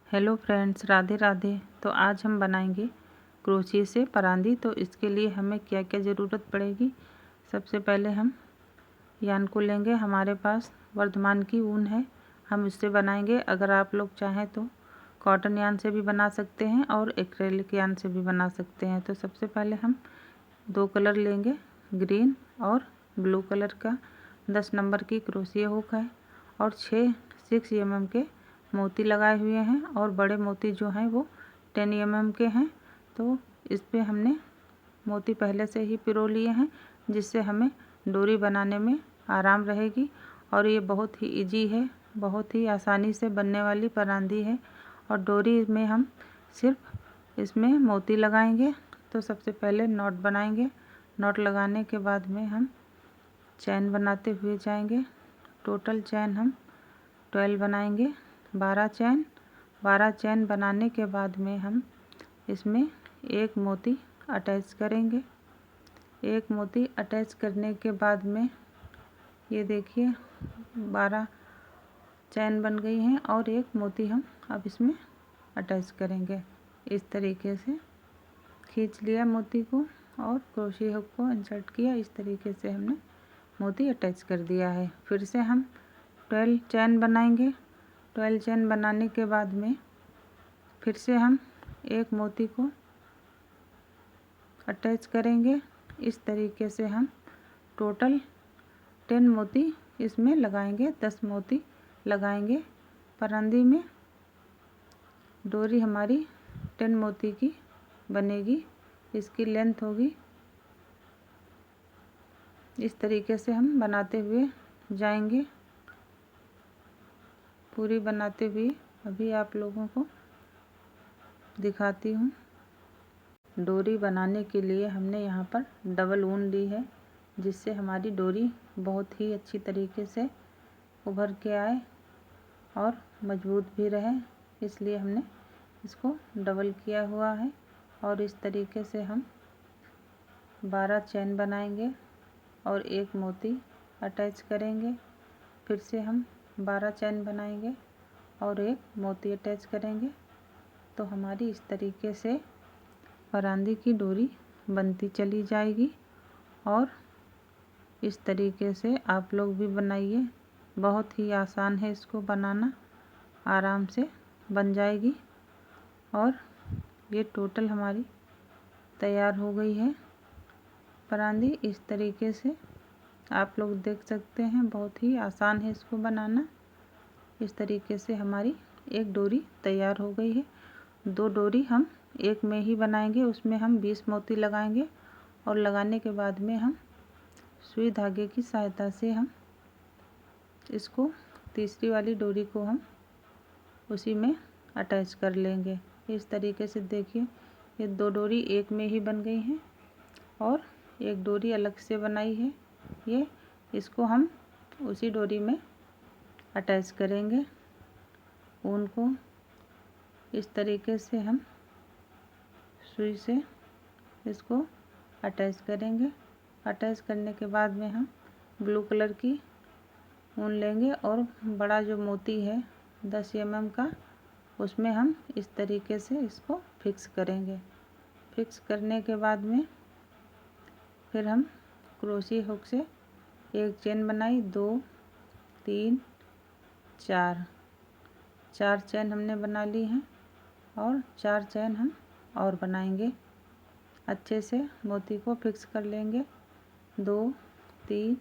Hello friends, Radhe Radhe. तो आज हम बनाएंगे क्रोशिया से परांदी। तो इसके लिए हमें क्या क्या ज़रूरत पड़ेगी। सबसे पहले हम यान को लेंगे। हमारे पास वर्धमान की ऊन है, हम इससे बनाएंगे। अगर आप लोग चाहें तो कॉटन यान से भी बना सकते हैं और एक्रेलिक यान से भी बना सकते हैं। तो सबसे पहले हम 2 कलर लेंगे, ग्रीन और ब्लू कलर का। 10 नंबर की क्रोशिया हुक है और 6 mm के मोती लगाए हुए हैं और बड़े मोती जो हैं वो 10 mm के हैं। तो इस पे हमने मोती पहले से ही पिरो लिए हैं, जिससे हमें डोरी बनाने में आराम रहेगी। और ये बहुत ही इजी है, बहुत ही आसानी से बनने वाली परांदी है। और डोरी में हम सिर्फ इसमें मोती लगाएंगे। तो सबसे पहले नॉट बनाएंगे। नॉट लगाने के बाद में हम चैन बनाते हुए जाएंगे। टोटल चैन हम 12 बनाएंगे, 12 चैन बनाने के बाद में हम इसमें एक मोती अटैच करेंगे। एक मोती अटैच करने के बाद में ये देखिए 12 चैन बन गई हैं और एक मोती हम अब इसमें अटैच करेंगे। इस तरीके से खींच लिया मोती को और क्रोशिया हुक को इंसर्ट किया। इस तरीके से हमने मोती अटैच कर दिया है। फिर से हम 12 चैन बनाएंगे। 12 चैन बनाने के बाद में फिर से हम एक मोती को अटैच करेंगे। इस तरीके से हम टोटल 10 मोती इसमें लगाएंगे, 10 मोती लगाएंगे परांदी में। डोरी हमारी 10 मोती की बनेगी, इसकी लेंथ होगी। इस तरीके से हम बनाते हुए जाएंगे, पूरी बनाते हुए अभी आप लोगों को दिखाती हूँ। डोरी बनाने के लिए हमने यहाँ पर डबल ऊन ली है, जिससे हमारी डोरी बहुत ही अच्छी तरीके से उभर के आए और मजबूत भी रहे। इसलिए हमने इसको डबल किया हुआ है। और इस तरीके से हम 12 चैन बनाएंगे और एक मोती अटैच करेंगे। फिर से हम 12 चैन बनाएंगे और एक मोती अटैच करेंगे। तो हमारी इस तरीके से परांदी की डोरी बनती चली जाएगी। और इस तरीके से आप लोग भी बनाइए, बहुत ही आसान है इसको बनाना, आराम से बन जाएगी। और ये टोटल हमारी तैयार हो गई है परांदी। इस तरीके से आप लोग देख सकते हैं, बहुत ही आसान है इसको बनाना। इस तरीके से हमारी एक डोरी तैयार हो गई है। 2 डोरी हम एक में ही बनाएंगे, उसमें हम 20 मोती लगाएंगे और लगाने के बाद में हम सुई धागे की सहायता से हम इसको तीसरी वाली डोरी को हम उसी में अटैच कर लेंगे। इस तरीके से देखिए ये 2 डोरी एक में ही बन गई हैं और एक डोरी अलग से बनाई है। ये इसको हम उसी डोरी में अटैच करेंगे ऊन को। इस तरीके से हम सुई से इसको अटैच करेंगे। अटैच करने के बाद में हम ब्लू कलर की ऊन लेंगे और बड़ा जो मोती है 10 mm का, उसमें हम इस तरीके से इसको फिक्स करेंगे। फिक्स करने के बाद में फिर हम क्रोशिया हुक से एक चेन बनाई, 2 3 4 चैन हमने बना ली हैं और 4 चैन हम और बनाएंगे। अच्छे से मोती को फिक्स कर लेंगे। 2 3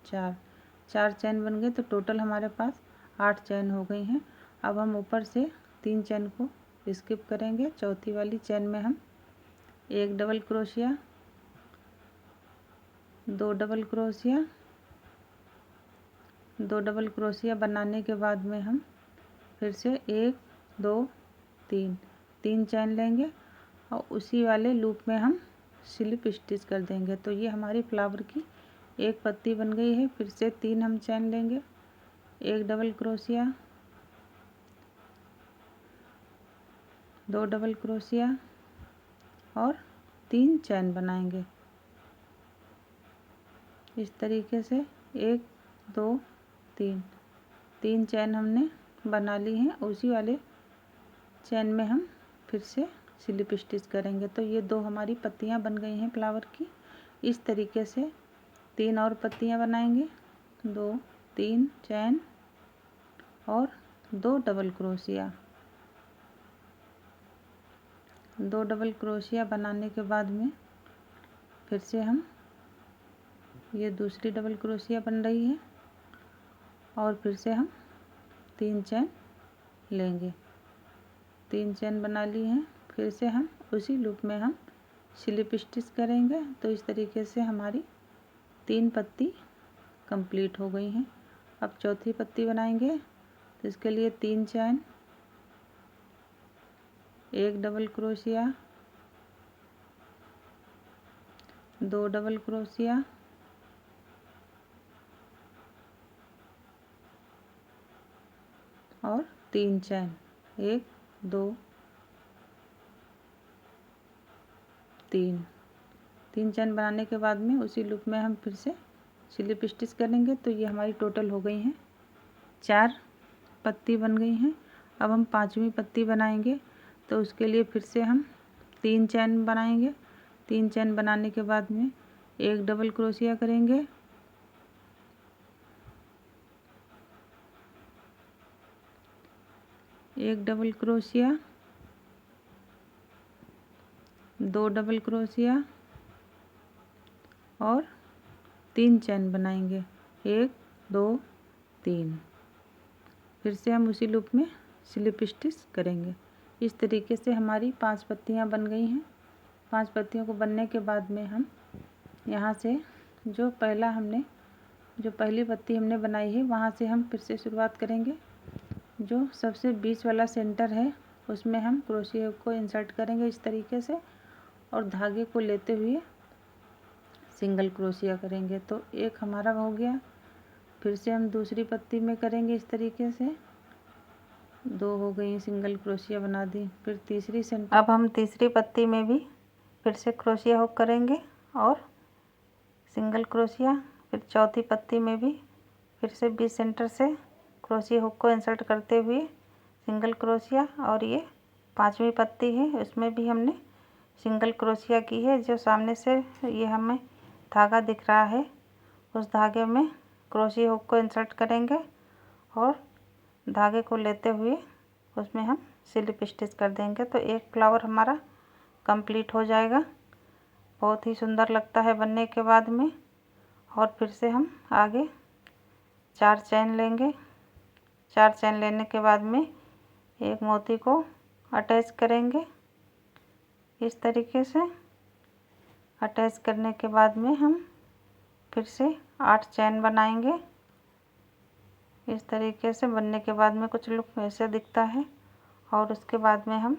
4 चैन बन गए। तो टोटल हमारे पास 8 चैन हो गई हैं। अब हम ऊपर से 3 चैन को स्किप करेंगे। चौथी वाली चैन में हम एक double crochet, 2 double crochet, 2 double crochet बनाने के बाद में हम फिर से 1 2 3 चैन लेंगे और उसी वाले लूप में हम स्लिप स्टिच कर देंगे। तो ये हमारी फ्लावर की एक पत्ती बन गई है। फिर से 3 हम चैन लेंगे, एक डबल क्रोशिया, 2 डबल क्रोशिया और 3 चैन बनाएंगे। इस तरीके से 1 2 3 चैन हमने बना ली हैं। उसी वाले चेन में हम फिर से स्लिप स्टिच करेंगे। तो ये 2 हमारी पत्तियां बन गई हैं फ्लावर की। इस तरीके से 3 और पत्तियां बनाएंगे, 2 3 चैन और 2 डबल क्रोशिया। 2 डबल क्रोशिया बनाने के बाद में फिर से हम ये दूसरी डबल क्रोशिया बन रही है और फिर से हम 3 चैन लेंगे। 3 चैन बना ली हैं। फिर से हम उसी लूप में हम स्लिप स्टिच करेंगे। तो इस तरीके से हमारी 3 पत्ती कंप्लीट हो गई हैं। अब चौथी पत्ती बनाएंगे। तो इसके लिए 3 चैन, 1 डबल क्रोशिया, 2 डबल क्रोशिया और 3 चैन, 1 2 3 चैन बनाने के बाद में उसी लूप में हम फिर से स्लिप स्टिच करेंगे। तो ये हमारी टोटल हो गई हैं 4 पत्ती बन गई हैं। अब हम 5वीं पत्ती बनाएंगे। तो उसके लिए फिर से हम 3 चैन बनाएंगे। 3 चैन बनाने के बाद में 1 डबल क्रोशिया करेंगे, 1 डबल क्रोशिया, 2 डबल क्रोशिया और 3 चैन बनाएंगे, 1 2 3। फिर से हम उसी लूप में स्लिप स्टिच करेंगे। इस तरीके से हमारी 5 पत्तियां बन गई हैं। 5 पत्तियों को बनने के बाद में हम यहाँ से जो पहली पत्ती हमने बनाई है वहाँ से हम फिर से शुरुआत करेंगे। जो सबसे बीच वाला सेंटर है उसमें हम क्रोशिया को इंसर्ट करेंगे इस तरीके से और धागे को लेते हुए सिंगल क्रोशिया करेंगे। तो एक हमारा हो गया। फिर से हम दूसरी पत्ती में करेंगे इस तरीके से, 2 हो गई, सिंगल क्रोशिया बना दी। फिर तीसरी सेंटर, अब हम तीसरी पत्ती में भी फिर से क्रोशिया हुक करेंगे और सिंगल क्रोशिया। फिर चौथी पत्ती में भी फिर से बीच सेंटर से क्रोशिया हुक को इंसर्ट करते हुए सिंगल क्रोशिया। और ये 5वीं पत्ती है उसमें भी हमने सिंगल क्रोशिया की है। जो सामने से ये हमें धागा दिख रहा है उस धागे में क्रोशिया हुक को इंसर्ट करेंगे और धागे को लेते हुए उसमें हम स्लिप स्टिच कर देंगे। तो एक फ्लावर हमारा कंप्लीट हो जाएगा। बहुत ही सुंदर लगता है बनने के बाद में। और फिर से हम आगे 4 चैन लेंगे। 4 चैन लेने के बाद में एक मोती को अटैच करेंगे इस तरीके से। अटैच करने के बाद में हम फिर से 8 चैन बनाएंगे। इस तरीके से बनने के बाद में कुछ लुक ऐसे दिखता है। और उसके बाद में हम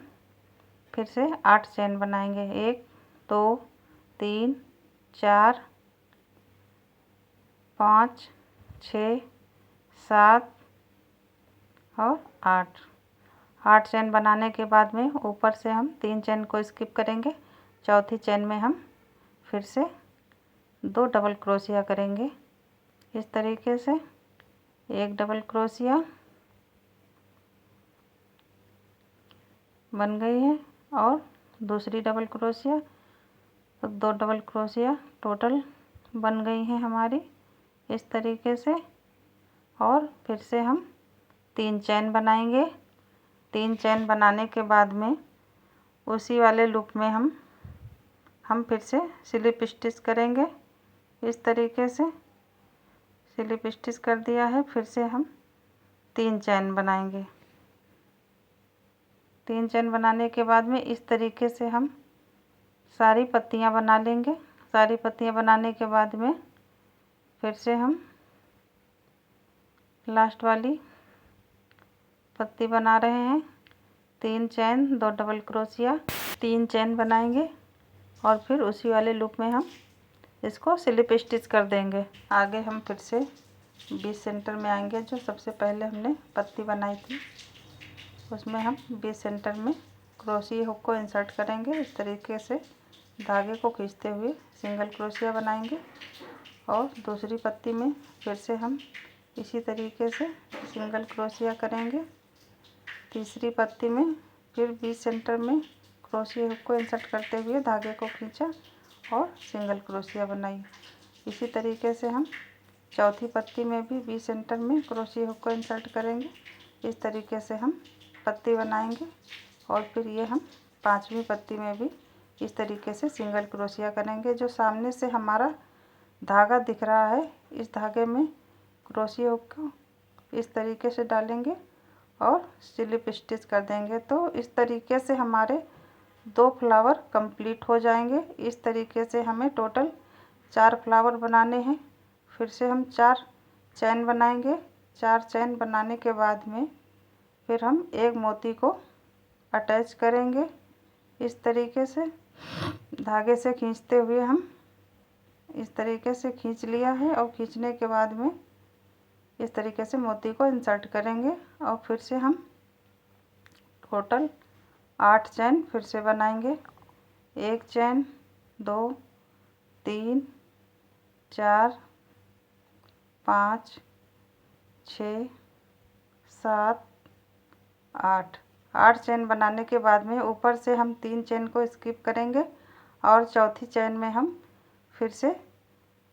फिर से 8 चैन बनाएंगे, 1 2 3 4 5 6 7 और 8 चैन बनाने के बाद में ऊपर से हम 3 चैन को स्किप करेंगे। चौथी चैन में हम फिर से 2 डबल क्रोशिया करेंगे इस तरीके से, 1 डबल क्रोशिया बन गई है और दूसरी डबल क्रोशिया। तो 2 डबल क्रोशिया टोटल बन गई हैं हमारी इस तरीके से। और फिर से हम 3 चैन बनाएंगे। 3 चैन बनाने के बाद में उसी वाले लूप में हम फिर से स्लिप स्टिच करेंगे इस तरीके से। स्लिप स्टिच कर दिया है। फिर से हम 3 चैन बनाएंगे। 3 चैन बनाने के बाद में इस तरीके से हम सारी पत्तियां बना लेंगे। सारी पत्तियां बनाने के बाद में फिर से हम लास्ट वाली पत्ती बना रहे हैं। 3 चैन, 2 डबल क्रोशिया, 3 चैन बनाएंगे और फिर उसी वाले लूप में हम इसको स्लिप स्टिच कर देंगे। आगे हम फिर से बीच सेंटर में आएंगे। जो सबसे पहले हमने पत्ती बनाई थी उसमें हम बीच सेंटर में क्रोशिया हुक को इंसर्ट करेंगे इस तरीके से। धागे को खींचते हुए सिंगल क्रोशिया बनाएंगे और दूसरी पत्ती में फिर से हम इसी तरीके से सिंगल क्रोशिया करेंगे। तीसरी पत्ती में फिर बीच सेंटर में क्रोशिया हुक को इंसर्ट करते हुए धागे को खींचा और सिंगल क्रोशिया बनाई। इसी तरीके से हम चौथी पत्ती में भी बीच सेंटर में क्रोशिया हुक को इंसर्ट करेंगे। इस तरीके से हम पत्ती बनाएंगे और फिर ये हम पांचवी पत्ती में भी इस तरीके से सिंगल क्रोशिया करेंगे। जो सामने से हमारा धागा दिख रहा है, इस धागे में क्रोशिया हुक को इस तरीके से डालेंगे और स्लिप स्टिच कर देंगे। तो इस तरीके से हमारे 2 फ्लावर कंप्लीट हो जाएंगे। इस तरीके से हमें टोटल 4 फ्लावर बनाने हैं। फिर से हम 4 चैन बनाएंगे। 4 चैन बनाने के बाद में फिर हम एक मोती को अटैच करेंगे। इस तरीके से धागे से खींचते हुए हम इस तरीके से खींच लिया है और खींचने के बाद में इस तरीके से मोती को इंसर्ट करेंगे और फिर से हम टोटल 8 चैन फिर से बनाएंगे। 1 चैन, 2, 3, 4, 5, 6, 7, 8 चैन बनाने के बाद में ऊपर से हम 3 चैन को स्किप करेंगे और चौथी चैन में हम फिर से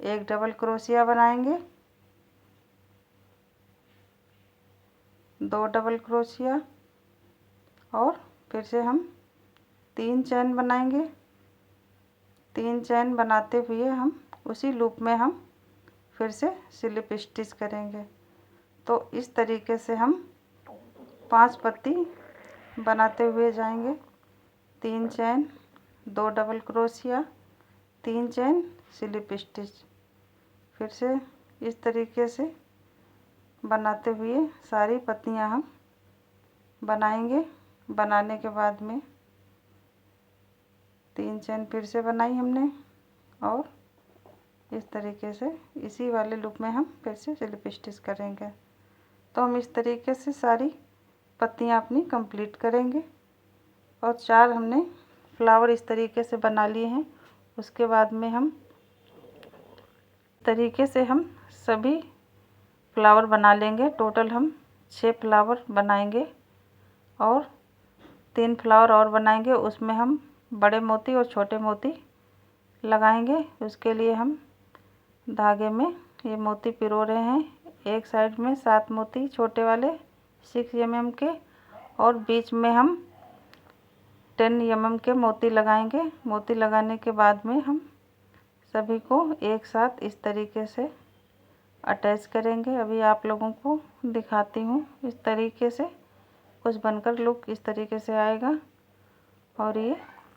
एक डबल क्रोशिया बनाएंगे, 2 डबल क्रोशिया और फिर से हम 3 चैन बनाएंगे। 3 चैन बनाते हुए हम उसी लूप में हम फिर से स्लिप स्टिच करेंगे। तो इस तरीके से हम 5 पत्ती बनाते हुए जाएंगे। 3 चैन, 2 डबल क्रोशिया, 3 चैन, स्लिप स्टिच। फिर से इस तरीके से बनाते हुए सारी पत्तियां हम बनाएंगे। बनाने के बाद में 3 चैन फिर से बनाई हमने और इस तरीके से इसी वाले लूप में हम फिर से स्लिप स्टिच करेंगे। तो हम इस तरीके से सारी पत्तियां अपनी कंप्लीट करेंगे और 4 हमने फ्लावर इस तरीके से बना लिए हैं। उसके बाद में हम तरीके से हम सभी फ्लावर बना लेंगे। टोटल हम 6 फ्लावर बनाएंगे और 3 फ्लावर और बनाएंगे। उसमें हम बड़े मोती और छोटे मोती लगाएंगे। उसके लिए हम धागे में ये मोती पिरो रहे हैं। एक साइड में 7 मोती छोटे वाले 6 mm के और बीच में हम 10 mm के मोती लगाएंगे। मोती लगाने के बाद में हम सभी को एक साथ इस तरीके से अटैच करेंगे। अभी आप लोगों को दिखाती हूँ। इस तरीके से कुछ बनकर लुक इस तरीके से आएगा और ये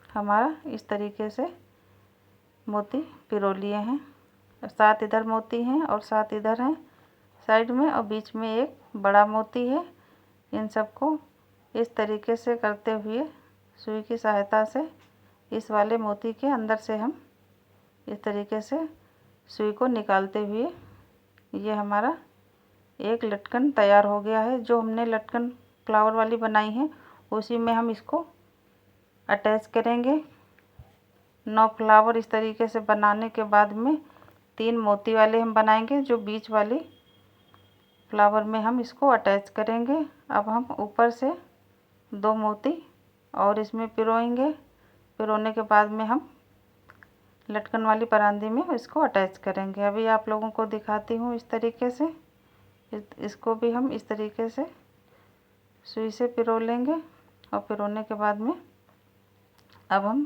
हमारा इस तरीके से मोती पिरो लिए हैं। 7 इधर मोती हैं और 7 इधर हैं साइड में और बीच में एक बड़ा मोती है। इन सबको इस तरीके से करते हुए सुई की सहायता से इस वाले मोती के अंदर से हम इस तरीके से सुई को निकालते हुए ये हमारा एक लटकन तैयार हो गया है। जो हमने लटकन फ्लावर वाली बनाई है उसी में हम इसको अटैच करेंगे। 9 फ्लावर इस तरीके से बनाने के बाद में 3 मोती वाले हम बनाएंगे। जो बीच वाली फ्लावर में हम इसको अटैच करेंगे। अब हम ऊपर से 2 मोती और इसमें पिरोएंगे। पिरोने के बाद में हम लटकन वाली परांदी में इसको अटैच करेंगे। अभी आप लोगों को दिखाती हूँ इस तरीके से। इसको भी हम इस तरीके से सुई से पिरो लेंगे और पिरोने के बाद में अब हम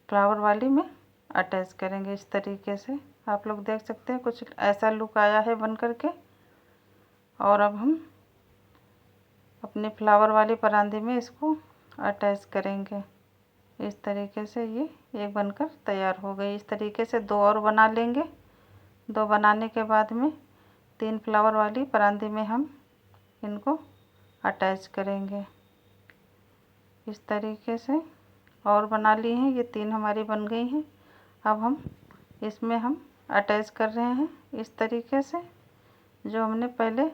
फ्लावर वाली में अटैच करेंगे। इस तरीके से आप लोग देख सकते हैं कुछ ऐसा लुक आया है बन करके। और अब हम अपनी फ्लावर वाली परांदी में इसको अटैच करेंगे। इस तरीके से ये एक बनकर तैयार हो गई। इस तरीके से 2 और बना लेंगे। 2 बनाने के बाद में 3 फ्लावर वाली परांदी में हम इनको अटैच करेंगे। इस तरीके से और बना ली हैं। ये 3 हमारी बन गई हैं। अब हम इसमें हम अटैच कर रहे हैं इस तरीके से। जो हमने पहले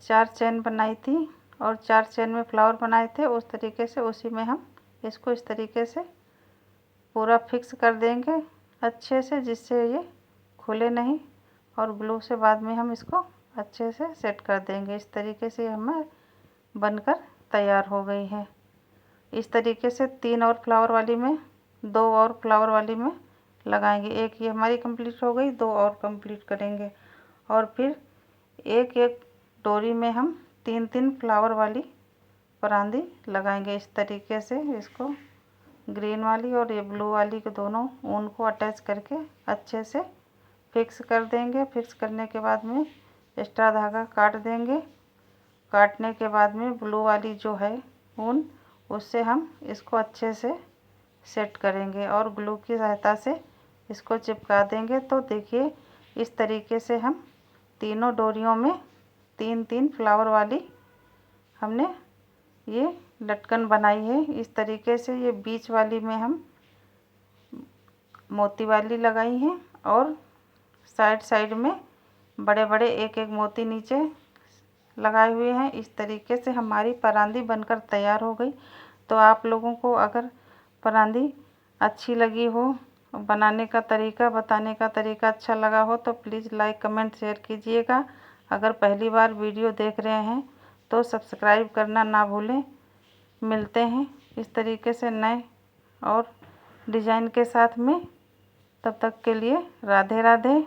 4 चैन बनाई थी और 4 चैन में फ्लावर बनाए थे उस तरीके से उसी में हम इसको इस तरीके से पूरा फिक्स कर देंगे अच्छे से, जिससे ये खुले नहीं और ग्लू से बाद में हम इसको अच्छे से सेट कर देंगे। इस तरीके से हमें बनकर तैयार हो गई है। इस तरीके से 3 और फ्लावर वाली में, 2 और फ्लावर वाली में लगाएंगे। एक ये हमारी कंप्लीट हो गई, 2 और कंप्लीट करेंगे और फिर एक एक डोरी में हम 3-3 फ्लावर वाली परांदी लगाएंगे। इस तरीके से इसको ग्रीन वाली और ये ब्लू वाली के दोनों ऊन को अटैच करके अच्छे से फिक्स कर देंगे। फिक्स करने के बाद में एक्स्ट्रा धागा काट देंगे। काटने के बाद में ब्लू वाली जो है ऊन, उससे हम इसको अच्छे से सेट करेंगे और ग्लू की सहायता से इसको चिपका देंगे। तो देखिए इस तरीके से हम तीनों डोरियों में 3-3 फ्लावर वाली हमने ये लटकन बनाई है। इस तरीके से ये बीच वाली में हम मोती वाली लगाई हैं और साइड साइड में बड़े बड़े एक एक मोती नीचे लगाए हुए हैं। इस तरीके से हमारी परांदी बनकर तैयार हो गई। तो आप लोगों को अगर परांदी अच्छी लगी हो, बनाने का तरीका, बताने का तरीका अच्छा लगा हो तो प्लीज़ लाइक कमेंट शेयर कीजिएगा। अगर पहली बार वीडियो देख रहे हैं तो सब्सक्राइब करना ना भूलें। मिलते हैं इस तरीके से नए और डिज़ाइन के साथ में। तब तक के लिए राधे राधे।